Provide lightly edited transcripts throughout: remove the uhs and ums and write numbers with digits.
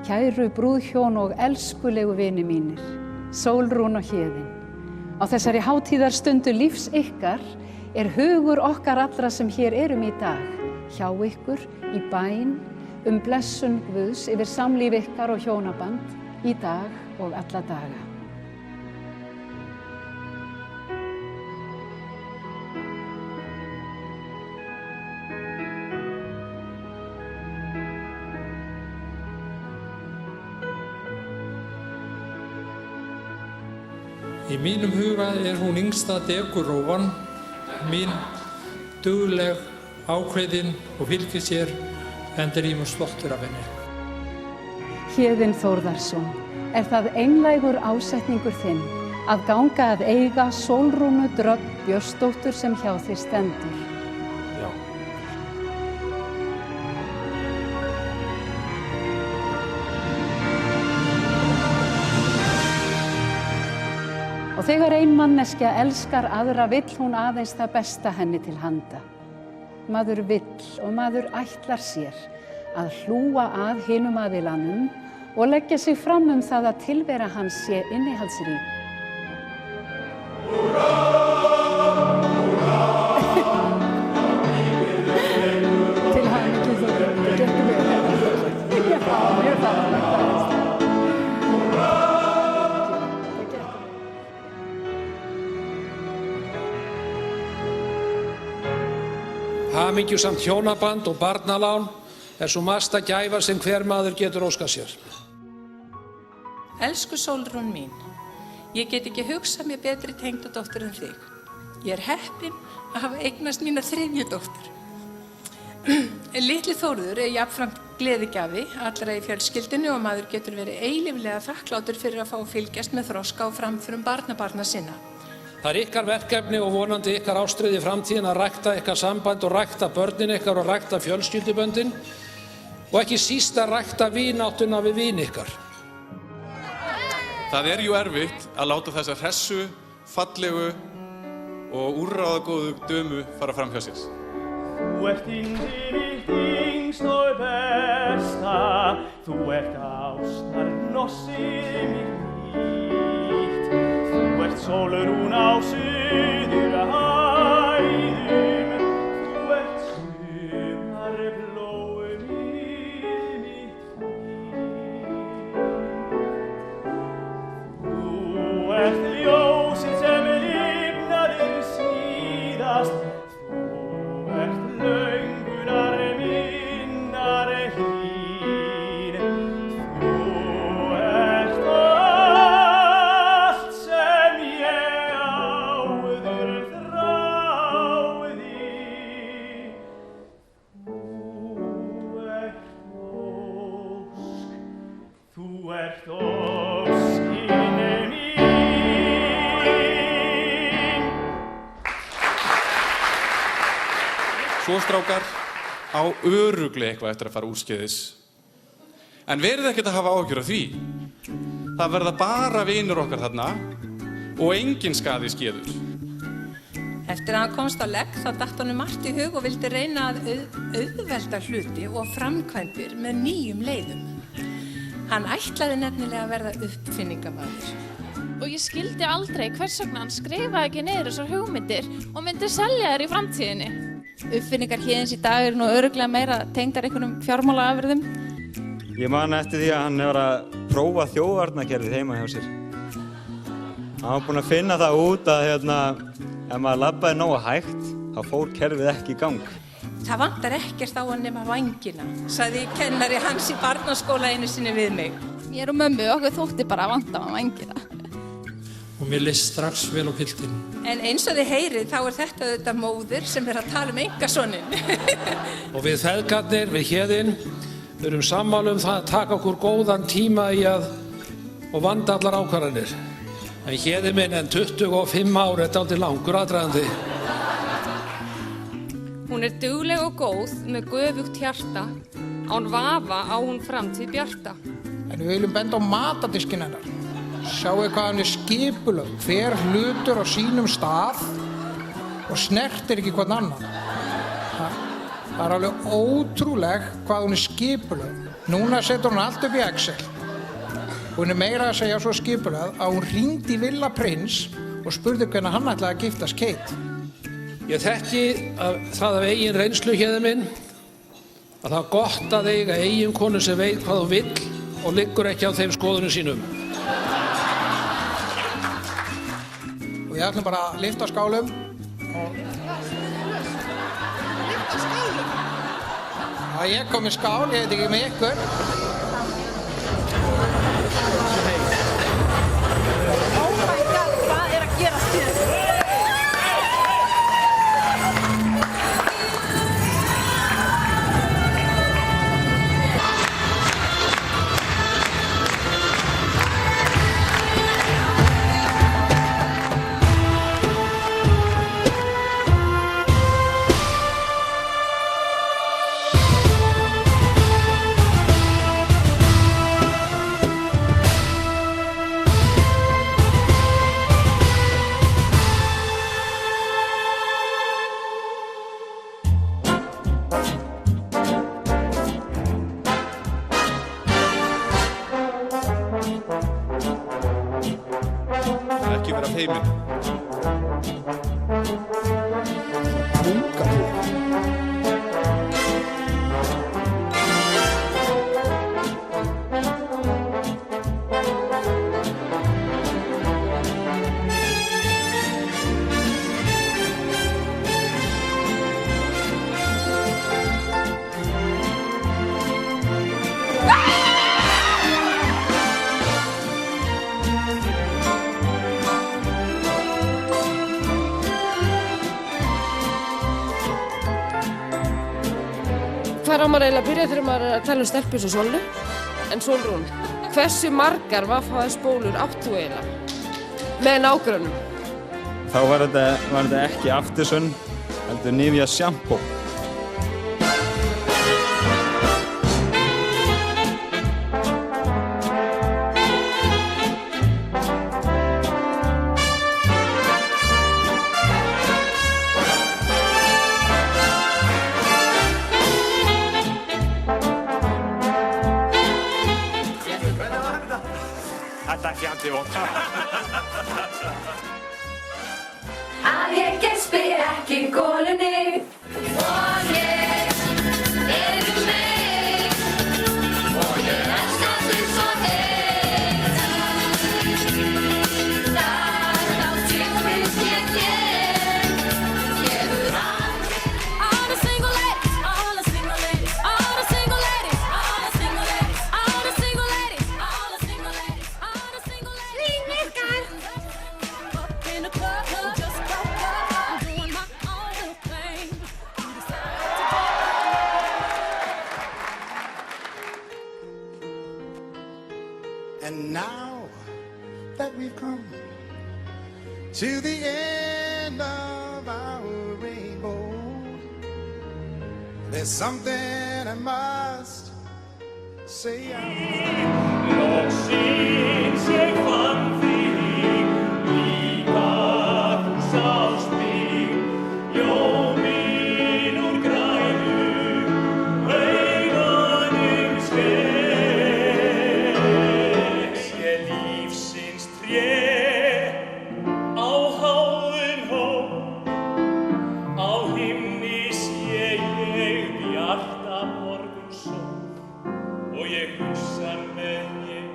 kæru brúðhjón og elskulegu vini mínir, Sólrún og Héðinn. Á þessari hátíðarstundu lífs ykkar hugur okkar allra sem hér erum í dag hjá ykkur í bæn blessun Guðs yfir samlíf ykkar og hjónaband í dag og alla daga. Í mínum huga hún yngsta dekurrófan, mín dugleg, ákveðin og fylgir sér, enda ég mjög stoltur af henni. Héðinn Þórðarson, það einlægur ásetningur þinn að ganga að eiga Sólrúnu Dröfn Björnsdóttur sem hjá þér stendur? Já. Og þegar ein manneskja elskar aðra vill hún aðeins það besta henni til handa. Maður vill og maður ætlar sér að hlúa að hinum aðilanum og leggja sig fram það að tilvera hans sé innihaldsrík. Til hamingju Þórður, gekk vel. Já, mjög fallegt. Hamingjusamt hjónaband og barnalán svo mesta gæfa sem hver maður getur óskað sér. Elsku Sólrún mín, ég get ekki hugsað mér betri tengdadóttur en þig. Ég heppin að hafa eignast mína 3. dóttur. Litli Þórður jafnframt gleðigjafi allra í fjölskyldunni og maður getur verið eilíflega þakklátur fyrir að fá að fylgjast með þroska og framförum barnabarna sinna. Það ykkar verkefni og vonandi ykkar ástríð í framtíðin að rækta ykkar samband og rækta börnin ykkar og rækta fjölskylduböndin og ekki síst að rækta vináttuna við vini ykkar. Það jú erfitt að láta þessa hressu, fallegu og úrráðagóðu dömu fara fram hjá sér. Þú yndið mitt yngst og besta, þú ástarnossið mitt. Þú Sólrún á suður hæðum, þú sumarblómið mitt líf. Þú ljósið sem lifnaðir síðast, þú löngunar minnar hlýn. Þú allt sem ég áður þráði. Þú óskin mín. Svo strákar, á örugglega eitthvað eftir að fara úrskeiðis. En verið ekkert að hafa áhyggjur af því. Það verða bara vinir okkar þarna og engin skaði skeður. Eftir að hann komst á legg þá datt honum margt í hug og vildi reyna að auðvelda hluti og framkvæmdir með nýjum leiðum. Hann ætlaði nefnilega að verða uppfinningamaður. Og ég skildi aldrei hvers vegna hann skrifaði ekki niður þessar hugmyndir og myndi selja þær í framtíðinni. Uppfinningar Héðins í dag nú örugglega meira tengdar einhverjum fjármálaafurðum. Ég man eftir því að hann hefur að prófa þjófvarnarkerfið heima hjá sér. Hann var búinn að finna það út að ef maður labbaði nógu hægt, þá fór kerfið ekki í gang. Það vantar ekkert á hann nema vængina, sagði kennari hans í barnaskóla einu sinni við mig. Mér og mömmu okkur þótti bara að vanta á vængina. Og mér leist strax vel á piltinn. En eins og þið heyrið þá þetta auðvitað móðir sem að tala einkasoninn. Og við feðgarnir, við Héðinn, við erum sammála það að taka okkur góðan tíma í og vanda allar ákvarðanir. En Héðinn minn en 25 ár dálítið langur aðdragandi. Hún dugleg og góð með göfugt hjarta, án vafa á hún framtíð bjarta. En við viljum benda á matadiskinn hennar. Sjáu hvað hann skipulögð, hver hlutur á sínum stað og snertir ekki hvern annan. Það alveg ótrúlegt hvað hún skipulögð. Núna setur hún allt upp í Excel. Hún meira að segja svo skipulega að hún hringdi í Villa Prins og spurði hvernig hann ætlaði að giftast Kate. Ég þekki það af eigin reynslu Héðinn minn að það er gott að eiga eiginkonu sem veit hvað þú vill og liggur ekki á þeim skoðunum sínum. Og ég ætlum bara að lyfta skálum og... Já, ég kom í skál, ég veit ekki með ykkur. Oh my god, hvað að gerast hér? Ekki vera feiminn. Hvar á maður eiginlega að byrja þegar maður er að tala stelpur svo Sollu? En Solrún, hversu margar Vaffaðar-spólur áttu eiginlega með nágrönnum? Þá var þetta ekki Aftersun, heldur Nivea shampoo. Þetta er fjandi vont. Að ég gespi ekki golunni og ég er mig og ég elskar þig svo heitt. Það á tímins ég gefur all the single ladies, all the single ladies, all the single ladies, all the single ladies, all the single ladies, all the single ladies, all the single ladies. In the club, just woke up, I'm doing my own little thing. And now that we've come to the end of our rainbow, there's something I must say. Loksins ég fann þig, líka þú sást mig, ljóminn úr grænu, augunum skreið. Ég lífsins tré á háum hól, á himni sé ég bjarta morgunsól og ég hugsa með mér.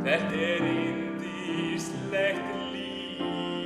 Þetta yndislegt líf.